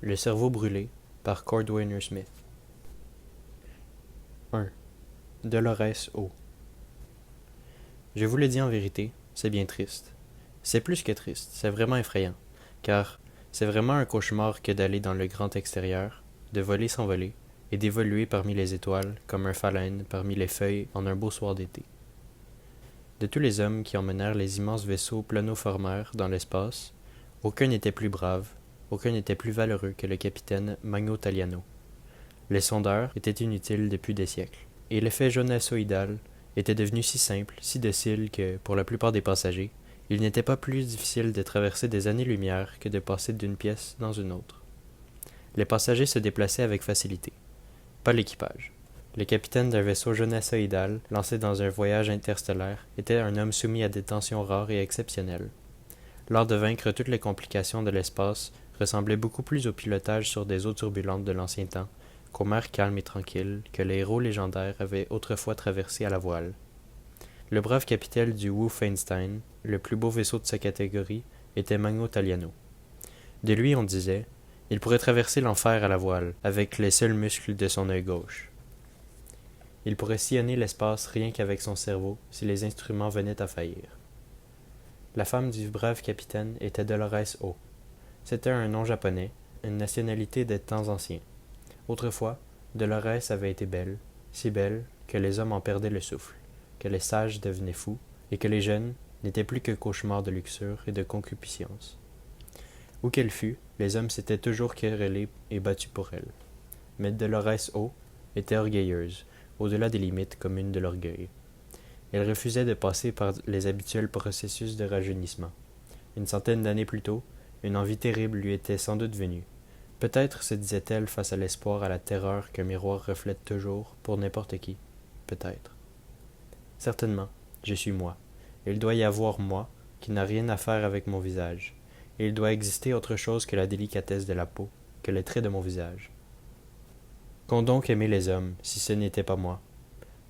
Le cerveau brûlé par Cordwainer Smith. 1. Dolores O. Je vous le dis en vérité, c'est bien triste. C'est plus que triste, c'est vraiment effrayant, car c'est vraiment un cauchemar que d'aller dans le grand extérieur, de voler sans voler, et d'évoluer parmi les étoiles comme un phalène parmi les feuilles en un beau soir d'été. De tous les hommes qui emmenèrent les immenses vaisseaux planoformeurs dans l'espace, aucun n'était plus brave, aucun n'était plus valeureux que le capitaine Magno Taliano. Les sondeurs étaient inutiles depuis des siècles, et l'effet jonassoïdal était devenu si simple, si docile que, pour la plupart des passagers, il n'était pas plus difficile de traverser des années-lumière que de passer d'une pièce dans une autre. Les passagers se déplaçaient avec facilité. Pas l'équipage. Le capitaine d'un vaisseau jonassoïdal, lancé dans un voyage interstellaire, était un homme soumis à des tensions rares et exceptionnelles. L'art de vaincre toutes les complications de l'espace ressemblait beaucoup plus au pilotage sur des eaux turbulentes de l'ancien temps qu'aux mers calmes et tranquilles que les héros légendaires avaient autrefois traversées à la voile. Le brave capitaine du Wu Feinstein, le plus beau vaisseau de sa catégorie, était Magno Taliano. De lui, on disait, il pourrait traverser l'enfer à la voile, avec les seuls muscles de son œil gauche. Il pourrait sillonner l'espace rien qu'avec son cerveau, si les instruments venaient à faillir. La femme du brave capitaine était Dolores O. C'était un nom japonais, une nationalité des temps anciens. Autrefois, Dolores avait été belle, si belle que les hommes en perdaient le souffle, que les sages devenaient fous, et que les jeunes n'étaient plus que cauchemars de luxure et de concupiscence. Où qu'elle fût, les hommes s'étaient toujours querellés et battus pour elle. Mais Dolores O était orgueilleuse, au-delà des limites communes de l'orgueil. Elle refusait de passer par les habituels processus de rajeunissement. Une centaine d'années plus tôt, une envie terrible lui était sans doute venue. Peut-être, se disait-elle face à l'espoir, à la terreur qu'un miroir reflète toujours, pour n'importe qui. Peut-être. Certainement, je suis moi. Il doit y avoir moi, qui n'a rien à faire avec mon visage. Et il doit exister autre chose que la délicatesse de la peau, que les traits de mon visage. Qu'ont donc aimé les hommes, si ce n'était pas moi?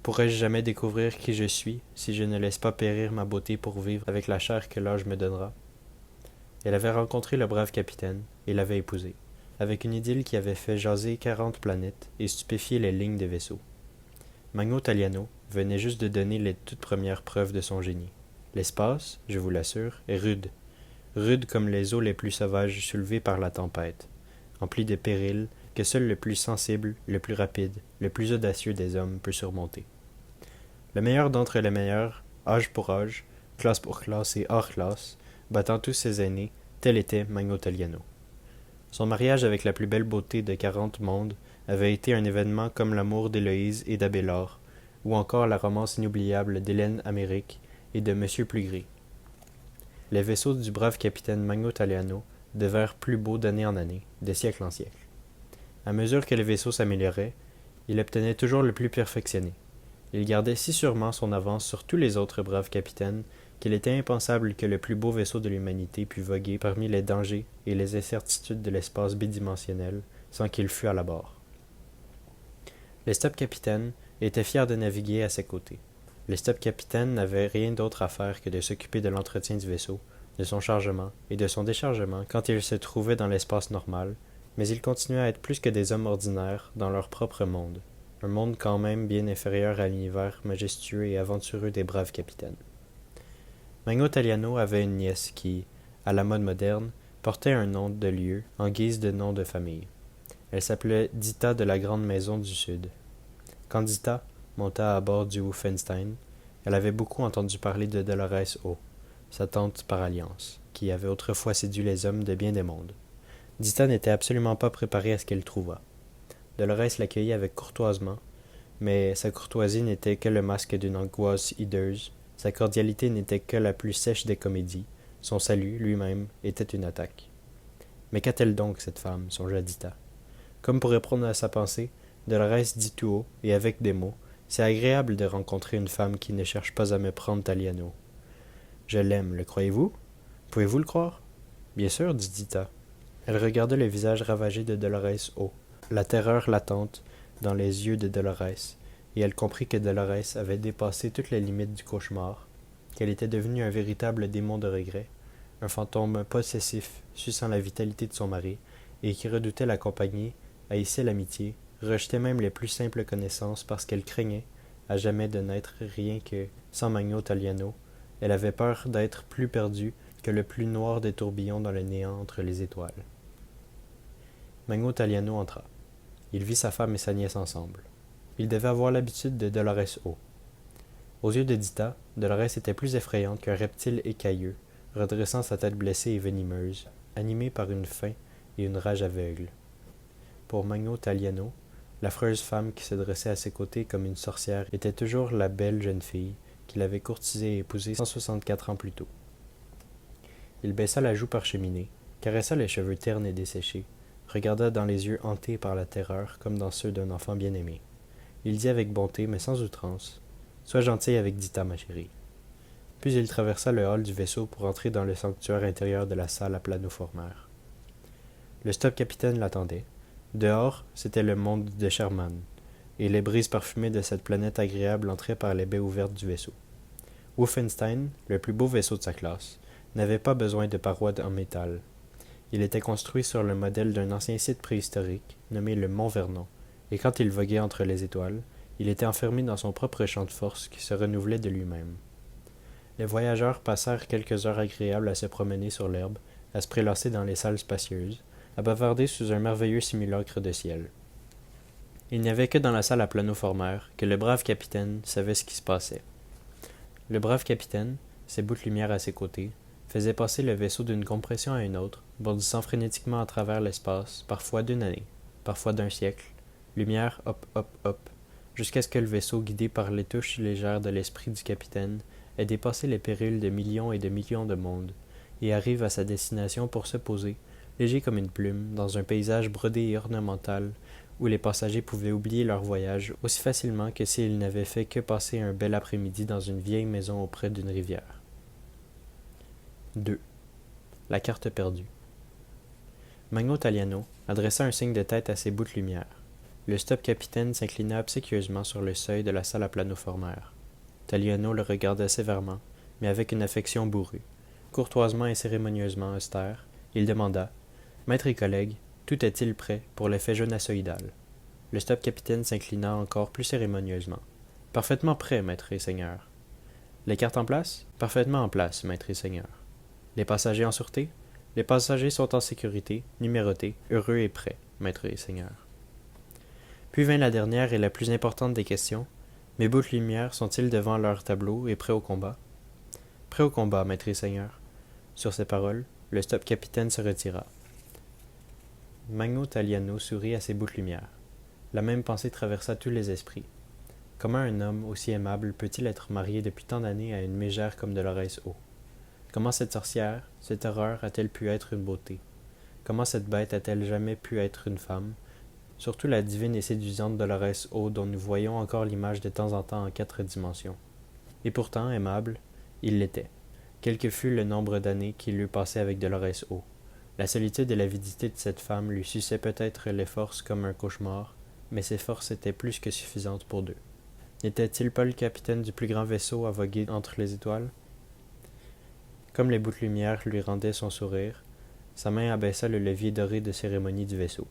Pourrais-je jamais découvrir qui je suis, si je ne laisse pas périr ma beauté pour vivre avec la chair que l'âge me donnera? Elle avait rencontré le brave capitaine, et l'avait épousé, avec une idylle qui avait fait jaser 40 planètes et stupéfier les lignes des vaisseaux. Magno Taliano venait juste de donner les toutes premières preuves de son génie. L'espace, je vous l'assure, est rude. Rude comme les eaux les plus sauvages soulevées par la tempête, empli de périls que seul le plus sensible, le plus rapide, le plus audacieux des hommes peut surmonter. Le meilleur d'entre les meilleurs, âge pour âge, classe pour classe et hors classe, battant tous ses aînés, tel était Magno Taliano. Son mariage avec la plus belle beauté de 40 mondes avait été un événement comme l'amour d'Héloïse et d'Abélard, ou encore la romance inoubliable d'Hélène Amérique et de Monsieur Plugris. Les vaisseaux du brave capitaine Magno Taliano devinrent plus beaux d'année en année, de siècle en siècle. À mesure que les vaisseaux s'amélioraient, il obtenait toujours le plus perfectionné. Il gardait si sûrement son avance sur tous les autres braves capitaines qu'il était impensable que le plus beau vaisseau de l'humanité pût voguer parmi les dangers et les incertitudes de l'espace bidimensionnel sans qu'il fût à la barre. Les stop-capitaines étaient fiers de naviguer à ses côtés. Les stop-capitaines n'avaient rien d'autre à faire que de s'occuper de l'entretien du vaisseau, de son chargement et de son déchargement quand il se trouvait dans l'espace normal, mais ils continuaient à être plus que des hommes ordinaires dans leur propre monde, un monde quand même bien inférieur à l'univers majestueux et aventureux des braves capitaines. Magno Taliano avait une nièce qui, à la mode moderne, portait un nom de lieu en guise de nom de famille. Elle s'appelait Dita de la Grande Maison du Sud. Quand Dita monta à bord du Wolfenstein, elle avait beaucoup entendu parler de Dolores O, sa tante par alliance, qui avait autrefois séduit les hommes de bien des mondes. Dita n'était absolument pas préparée à ce qu'elle trouva. Dolores l'accueillit avec courtoisement, mais sa courtoisie n'était que le masque d'une angoisse hideuse, sa cordialité n'était que la plus sèche des comédies, son salut, lui-même, était une attaque. Mais qu'a-t-elle donc, cette femme, songea Dita. Comme pour répondre à sa pensée, Dolores dit tout haut, et avec des mots, c'est agréable de rencontrer une femme qui ne cherche pas à me prendre Taliano. Je l'aime, le croyez-vous? Pouvez-vous le croire? Bien sûr, dit Dita. Elle regarda le visage ravagé de Dolores O, la terreur latente dans les yeux de Dolores, et elle comprit que Dolores avait dépassé toutes les limites du cauchemar, qu'elle était devenue un véritable démon de regret, un fantôme possessif, suçant la vitalité de son mari, et qui redoutait la compagnie, haïssait l'amitié, rejetait même les plus simples connaissances parce qu'elle craignait à jamais de n'être rien que sans Magno Taliano. Elle avait peur d'être plus perdue que le plus noir des tourbillons dans le néant entre les étoiles. Magno Taliano entra. Il vit sa femme et sa nièce ensemble. Il devait avoir l'habitude de Dolores O. Aux yeux de Dita, Dolores était plus effrayante qu'un reptile écailleux, redressant sa tête blessée et venimeuse, animée par une faim et une rage aveugle. Pour Magno Taliano, l'affreuse femme qui se dressait à ses côtés comme une sorcière était toujours la belle jeune fille qu'il avait courtisée et épousée 164 ans plus tôt. Il baissa la joue parcheminée, caressa les cheveux ternes et desséchés, regarda dans les yeux hantés par la terreur comme dans ceux d'un enfant bien-aimé. Il dit avec bonté, mais sans outrance, « Sois gentille avec Dita, ma chérie. » Puis il traversa le hall du vaisseau pour entrer dans le sanctuaire intérieur de la salle à planoformère. Le stop-capitaine l'attendait. Dehors, c'était le monde de Sherman, et les brises parfumées de cette planète agréable entraient par les baies ouvertes du vaisseau. Wolfenstein, le plus beau vaisseau de sa classe, n'avait pas besoin de parois en métal. Il était construit sur le modèle d'un ancien site préhistorique nommé le Mont Vernon, et quand il voguait entre les étoiles, il était enfermé dans son propre champ de force qui se renouvelait de lui-même. Les voyageurs passèrent quelques heures agréables à se promener sur l'herbe, à se prélasser dans les salles spacieuses, à bavarder sous un merveilleux simulacre de ciel. Il n'y avait que dans la salle à planoformère que le brave capitaine savait ce qui se passait. Le brave capitaine, ses bouts de lumière à ses côtés, faisait passer le vaisseau d'une compression à une autre, bondissant frénétiquement à travers l'espace, parfois d'une année, parfois d'un siècle, lumière hop hop hop, jusqu'à ce que le vaisseau, guidé par les touches légères de l'esprit du capitaine, ait dépassé les périls de millions et de millions de mondes, et arrive à sa destination pour se poser, léger comme une plume, dans un paysage brodé et ornemental, où les passagers pouvaient oublier leur voyage aussi facilement que s'ils n'avaient fait que passer un bel après-midi dans une vieille maison auprès d'une rivière. 2. La carte perdue. Magno Taliano adressa un signe de tête à ses bouts de lumière. Le stop-capitaine s'inclina obséquieusement sur le seuil de la salle à planoformère. Taliano le regardait sévèrement, mais avec une affection bourrue. Courtoisement et cérémonieusement austère, il demanda « Maître et collègue, tout est-il prêt pour l'effet jonassoïdal ?» Le stop-capitaine s'inclina encore plus cérémonieusement. « Parfaitement prêt, maître et seigneur. »« Les cartes en place ? » ?»« Parfaitement en place, maître et seigneur. »« Les passagers en sûreté ? » ?»« Les passagers sont en sécurité, numérotés, heureux et prêts, maître et seigneur. » Puis vint la dernière et la plus importante des questions. « Mes bouts de lumière sont-ils devant leur tableau et prêts au combat ?»« Prêts au combat, maître et seigneur. » Sur ces paroles, le stop-capitaine se retira. Magno Taliano sourit à ses bouts de lumière. La même pensée traversa tous les esprits. Comment un homme aussi aimable peut-il être marié depuis tant d'années à une mégère comme Dolores O? Comment cette sorcière, cette horreur a-t-elle pu être une beauté? Comment cette bête a-t-elle jamais pu être une femme? Surtout la divine et séduisante Dolores O dont nous voyons encore l'image de temps en temps en 4 dimensions. Et pourtant, aimable, il l'était. Quel que fût le nombre d'années qu'il eût passé avec Dolores O. La solitude et l'avidité de cette femme lui suçaient peut-être les forces comme un cauchemar, mais ces forces étaient plus que suffisantes pour deux. N'était-il pas le capitaine du plus grand vaisseau à voguer entre les étoiles? Comme les bouts de lumière lui rendaient son sourire, sa main abaissa le levier doré de cérémonie du vaisseau.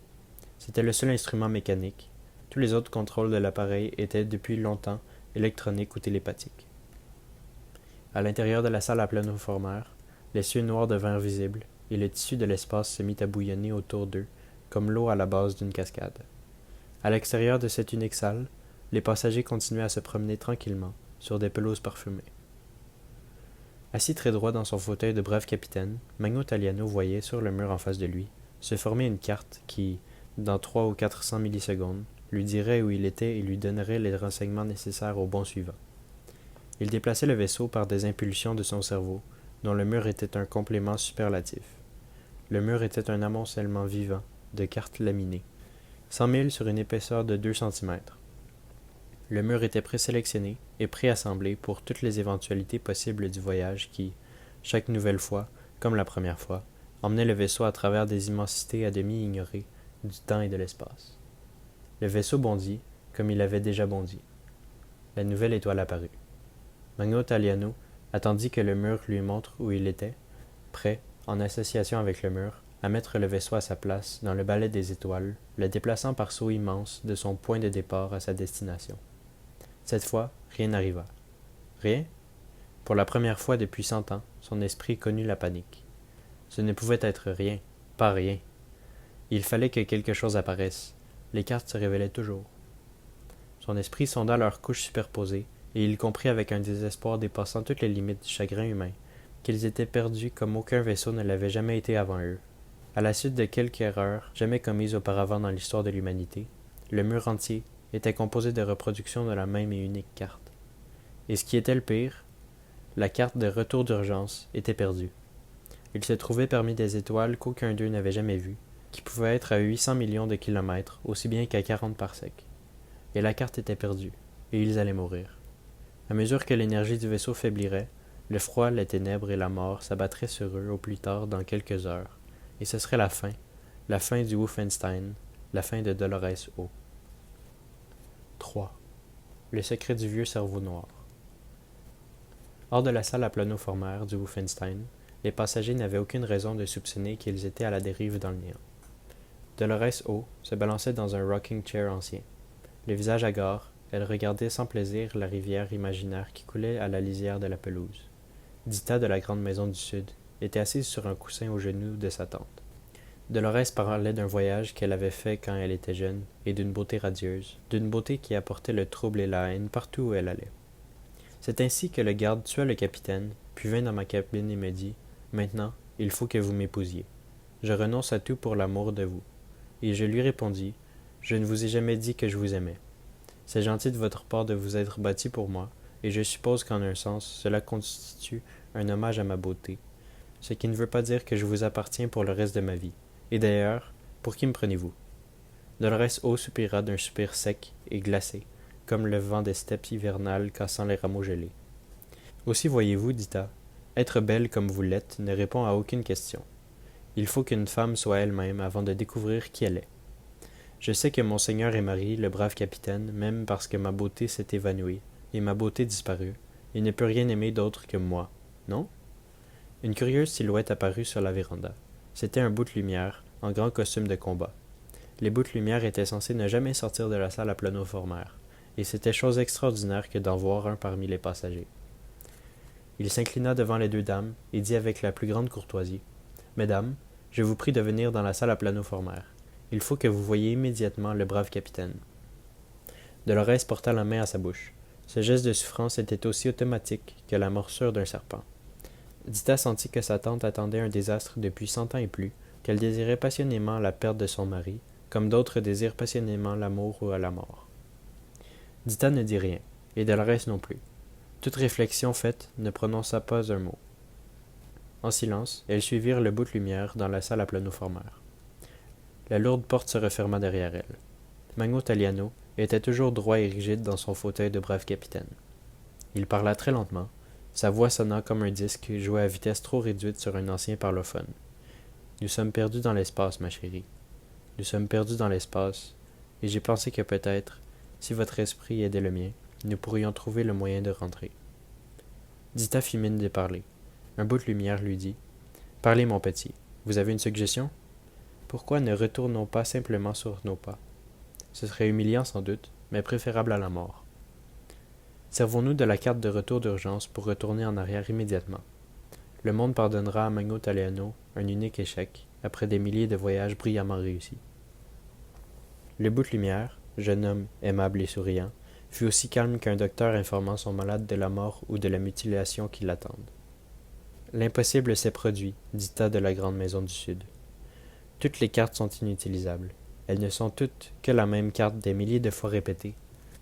C'était le seul instrument mécanique. Tous les autres contrôles de l'appareil étaient depuis longtemps électroniques ou télépathiques. À l'intérieur de la salle à planoformère, les cieux noirs devinrent visibles, et le tissu de l'espace se mit à bouillonner autour d'eux, comme l'eau à la base d'une cascade. À l'extérieur de cette unique salle, les passagers continuaient à se promener tranquillement, sur des pelouses parfumées. Assis très droit dans son fauteuil de brave capitaine, Magno Taliano voyait, sur le mur en face de lui, se former une carte qui, dans 300 ou 400 millisecondes, lui dirait où il était et lui donnerait les renseignements nécessaires au bond suivant. Il déplaçait le vaisseau par des impulsions de son cerveau, dont le mur était un complément superlatif. Le mur était un amoncellement vivant de cartes laminées, 100 000 sur une épaisseur de 2 centimètres. Le mur était présélectionné et préassemblé pour toutes les éventualités possibles du voyage qui, chaque nouvelle fois, comme la première fois, emmenait le vaisseau à travers des immensités à demi ignorées du temps et de l'espace. Le vaisseau bondit, comme il avait déjà bondi. La nouvelle étoile apparut. Magno Taliano attendit que le mur lui montre où il était, prêt, en association avec le mur, à mettre le vaisseau à sa place dans le balai des étoiles, le déplaçant par saut immense de son point de départ à sa destination. Cette fois, rien n'arriva. Rien? Pour la première fois depuis 100 ans, son esprit connut la panique. Ce ne pouvait être rien, pas rien. Il fallait que quelque chose apparaisse. Les cartes se révélaient toujours. Son esprit sonda leurs couches superposées, et il comprit avec un désespoir dépassant toutes les limites du chagrin humain, qu'ils étaient perdus comme aucun vaisseau ne l'avait jamais été avant eux. À la suite de quelques erreurs jamais commises auparavant dans l'histoire de l'humanité, le mur entier était composé de reproductions de la même et unique carte. Et ce qui était le pire, la carte de retour d'urgence était perdue. Il se trouvait parmi des étoiles qu'aucun d'eux n'avait jamais vues, qui pouvaient être à 800 millions de kilomètres, aussi bien qu'à 40 parsecs. Et la carte était perdue, et ils allaient mourir. À mesure que l'énergie du vaisseau faiblirait, le froid, les ténèbres et la mort s'abattraient sur eux au plus tard dans quelques heures, et ce serait la fin du Wolfenstein, la fin de Dolores O. 3. Le secret du vieux cerveau noir. Hors de la salle à planoformaire du Wolfenstein, les passagers n'avaient aucune raison de soupçonner qu'ils étaient à la dérive dans le néant. Dolores O se balançait dans un rocking chair ancien. Le visage hagard, elle regardait sans plaisir la rivière imaginaire qui coulait à la lisière de la pelouse. Dita de la grande maison du Sud était assise sur un coussin au genou de sa tante. Dolores parlait d'un voyage qu'elle avait fait quand elle était jeune et d'une beauté radieuse, d'une beauté qui apportait le trouble et la haine partout où elle allait. C'est ainsi que le garde tua le capitaine, puis vint dans ma cabine et me dit « Maintenant, il faut que vous m'épousiez. Je renonce à tout pour l'amour de vous. » Et je lui répondis « Je ne vous ai jamais dit que je vous aimais. C'est gentil de votre part de vous être bâti pour moi, et je suppose qu'en un sens, cela constitue un hommage à ma beauté, ce qui ne veut pas dire que je vous appartiens pour le reste de ma vie. Et d'ailleurs, pour qui me prenez-vous? » Dolores O soupira d'un soupir sec et glacé, comme le vent des steppes hivernales cassant les rameaux gelés. Aussi voyez-vous, dit-elle, être belle comme vous l'êtes ne répond à aucune question. Il faut qu'une femme soit elle-même avant de découvrir qui elle est. Je sais que mon Seigneur et Marie, le brave capitaine, même parce que ma beauté s'est évanouie, et ma beauté disparue, il ne peut rien aimer d'autre que moi, non? Une curieuse silhouette apparut sur la véranda. C'était un bout de lumière, en grand costume de combat. Les bouts de lumière étaient censés ne jamais sortir de la salle à planoformaire, et c'était chose extraordinaire que d'en voir un parmi les passagers. Il s'inclina devant les deux dames et dit avec la plus grande courtoisie « Mesdames, je vous prie de venir dans la salle à planoformaire. Il faut que vous voyiez immédiatement le brave capitaine. » Dolores porta la main à sa bouche. Ce geste de souffrance était aussi automatique que la morsure d'un serpent. Dita sentit que sa tante attendait un désastre depuis 100 ans et plus, qu'elle désirait passionnément la perte de son mari, comme d'autres désirent passionnément l'amour ou la mort. Dita ne dit rien, et Dolores non plus. Toute réflexion faite, ne prononça pas un mot. En silence, elles suivirent le bout de lumière dans la salle à planoformaire. La lourde porte se referma derrière elle. Magno Taliano était toujours droit et rigide dans son fauteuil de brave capitaine. Il parla très lentement. Sa voix sonna comme un disque joué à vitesse trop réduite sur un ancien parlophone. « Nous sommes perdus dans l'espace, ma chérie. Nous sommes perdus dans l'espace, et j'ai pensé que peut-être, si votre esprit aidait le mien, nous pourrions trouver le moyen de rentrer. » Dita fit mine de parler. Un bout de lumière lui dit « Parlez, mon petit. Vous avez une suggestion? Pourquoi ne retournons pas simplement sur nos pas? Ce serait humiliant sans doute, mais préférable à la mort. Servons-nous de la carte de retour d'urgence pour retourner en arrière immédiatement. Le monde pardonnera à Magno Taliano un unique échec, après des milliers de voyages brillamment réussis. » Le bout de lumière, jeune homme aimable et souriant, fut aussi calme qu'un docteur informant son malade de la mort ou de la mutilation qui l'attendent. « L'impossible s'est produit, dit-elle de la grande maison du Sud. Toutes les cartes sont inutilisables. Elles ne sont toutes que la même carte des milliers de fois répétée,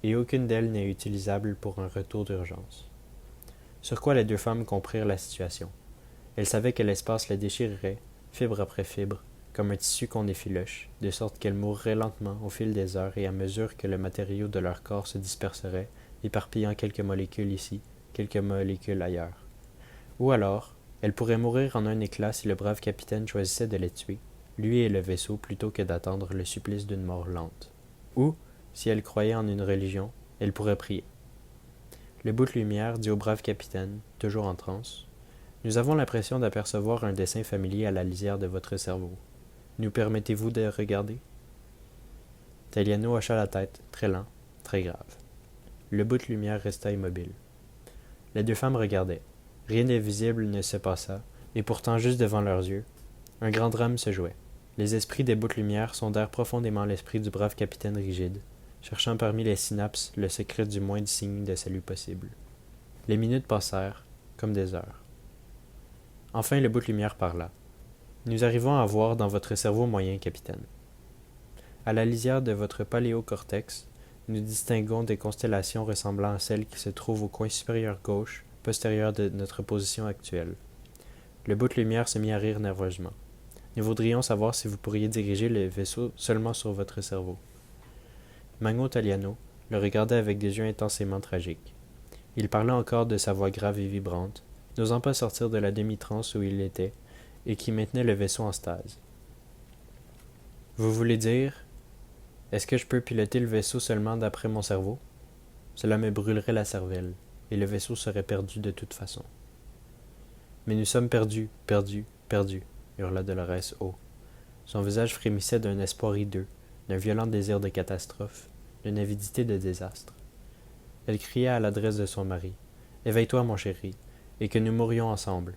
et aucune d'elles n'est utilisable pour un retour d'urgence. » Sur quoi les deux femmes comprirent la situation. Elles savaient que l'espace les déchirerait, fibre après fibre, comme un tissu qu'on effiloche, de sorte qu'elles mourraient lentement au fil des heures et à mesure que le matériau de leur corps se disperserait, éparpillant quelques molécules ici, quelques molécules ailleurs. Ou alors, elles pourraient mourir en un éclat si le brave capitaine choisissait de les tuer, lui et le vaisseau, plutôt que d'attendre le supplice d'une mort lente. Ou, si elles croyaient en une religion, elles pourraient prier. Le bout de lumière dit au brave capitaine, toujours en transe, Nous avons l'impression d'apercevoir un dessin familier à la lisière de votre cerveau. Nous permettez-vous de regarder? Taliano hocha la tête, très lent, très grave. Le bout de lumière resta immobile. Les deux femmes regardaient. Rien de visible ne se passa, et pourtant juste devant leurs yeux, un grand drame se jouait. Les esprits des bouts de lumière sondèrent profondément l'esprit du brave capitaine rigide, cherchant parmi les synapses le secret du moindre signe de salut possible. Les minutes passèrent, comme des heures. Enfin le bout de lumière parla. Nous arrivons à voir dans votre cerveau moyen, capitaine. À la lisière de votre paléocortex, nous distinguons des constellations ressemblant à celles qui se trouvent au coin supérieur gauche, postérieur de notre position actuelle. Le bout de lumière se mit à rire nerveusement. Nous voudrions savoir si vous pourriez diriger le vaisseau seulement sur votre cerveau. Magno Taliano le regardait avec des yeux intensément tragiques. Il parlait encore de sa voix grave et vibrante, n'osant pas sortir de la demi-transe où il était, et qui maintenait le vaisseau en stase. Vous voulez dire, est-ce que je peux piloter le vaisseau seulement d'après mon cerveau? Cela me brûlerait la cervelle, et le vaisseau serait perdu de toute façon. Mais nous sommes perdus, perdus, perdus, hurla Dolores haut. Son visage frémissait d'un espoir hideux, d'un violent désir de catastrophe, d'une avidité de désastre. Elle cria à l'adresse de son mari. Éveille-toi, mon chéri, et que nous mourions ensemble.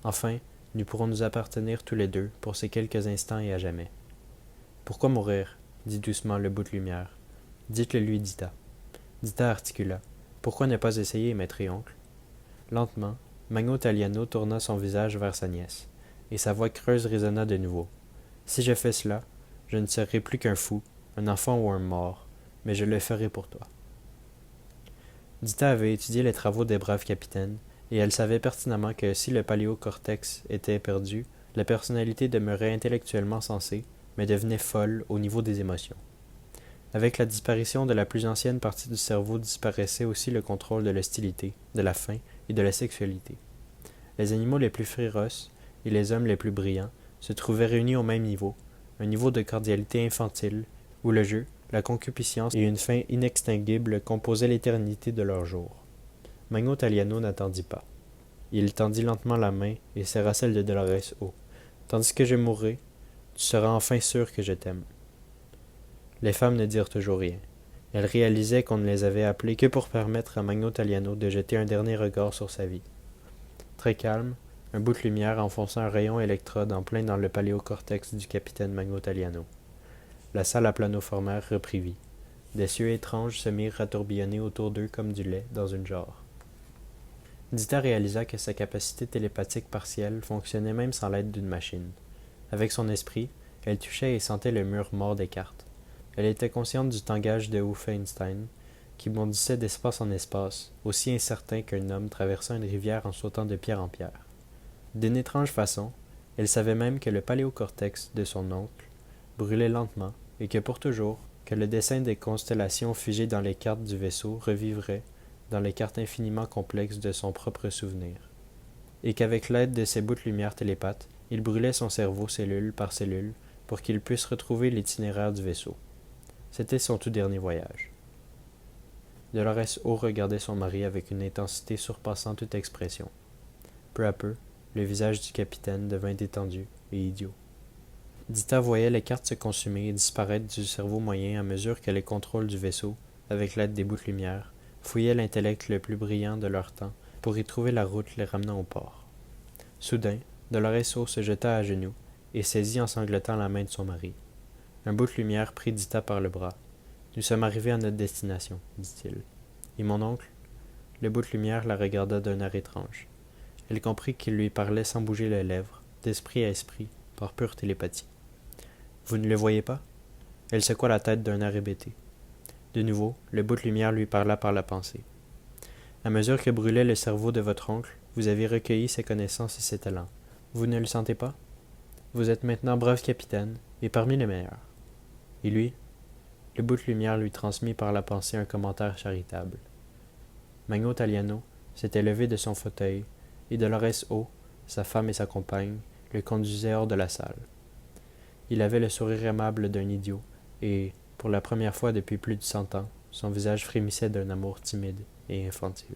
Enfin, nous pourrons nous appartenir tous les deux pour ces quelques instants et à jamais. Pourquoi mourir? Dit doucement le bout de lumière. Dites-le lui, Dita. Dita articula. Pourquoi ne pas essayer, maître et oncle? Lentement, Magno Taliano tourna son visage vers sa nièce, et sa voix creuse résonna de nouveau. Si je fais cela, je ne serai plus qu'un fou, un enfant ou un mort, mais je le ferai pour toi. Dita avait étudié les travaux des braves capitaines, et elle savait pertinemment que si le paléocortex était perdu, la personnalité demeurait intellectuellement sensée, mais devenait folle au niveau des émotions. Avec la disparition de la plus ancienne partie du cerveau disparaissait aussi le contrôle de l'hostilité, de la faim et de la sexualité. Les animaux les plus féroces et les hommes les plus brillants se trouvaient réunis au même niveau, un niveau de cordialité infantile, où le jeu, la concupiscence et une faim inextinguible composaient l'éternité de leurs jours. Magno Taliano n'attendit pas. Il tendit lentement la main et serra celle de Dolores haut. Tandis que je mourrai, tu seras enfin sûr que je t'aime. Les femmes ne dirent toujours rien. Elles réalisaient qu'on ne les avait appelées que pour permettre à Magno Taliano de jeter un dernier regard sur sa vie. Très calme, un bout de lumière enfonça un rayon électrode en plein dans le paléocortex du capitaine Magno Taliano. La salle à planoformère reprit vie. Des cieux étranges se mirent à tourbillonner autour d'eux comme du lait dans une jarre. Dita réalisa que sa capacité télépathique partielle fonctionnait même sans l'aide d'une machine. Avec son esprit, elle touchait et sentait le mur mort des cartes. Elle était consciente du tangage de Wolfenstein, qui bondissait d'espace en espace, aussi incertain qu'un homme traversant une rivière en sautant de pierre en pierre. D'une étrange façon, elle savait même que le paléocortex de son oncle brûlait lentement, et que pour toujours, que le dessin des constellations figées dans les cartes du vaisseau revivrait dans les cartes infiniment complexes de son propre souvenir, et qu'avec l'aide de ces bouts de lumière télépathes, il brûlait son cerveau cellule par cellule pour qu'il puisse retrouver l'itinéraire du vaisseau. C'était son tout dernier voyage. Dolores O regardait son mari avec une intensité surpassant toute expression. Peu à peu, le visage du capitaine devint détendu et idiot. Dita voyait les cartes se consumer et disparaître du cerveau moyen à mesure que les contrôles du vaisseau, avec l'aide des bouts de lumière, fouillaient l'intellect le plus brillant de leur temps pour y trouver la route les ramenant au port. Soudain, Dolores O se jeta à genoux et saisit en sanglotant la main de son mari. Un bout de lumière prit Dita par le bras. « Nous sommes arrivés à notre destination, dit-il. Et mon oncle? » Le bout de lumière la regarda d'un air étrange. Elle comprit qu'il lui parlait sans bouger les lèvres, d'esprit à esprit, par pure télépathie. « Vous ne le voyez pas? » Elle secoua la tête d'un air hébété. De nouveau, le bout de lumière lui parla par la pensée. « À mesure que brûlait le cerveau de votre oncle, vous avez recueilli ses connaissances et ses talents. Vous ne le sentez pas? Vous êtes maintenant brave capitaine, et parmi les meilleurs. Et lui? » Le bout de lumière lui transmit par la pensée un commentaire charitable. Magno Taliano s'était levé de son fauteuil, et Dolores O, sa femme et sa compagne, le conduisaient hors de la salle. Il avait le sourire aimable d'un idiot, et, pour la première fois depuis plus de 100 ans, son visage frémissait d'un amour timide et infantile.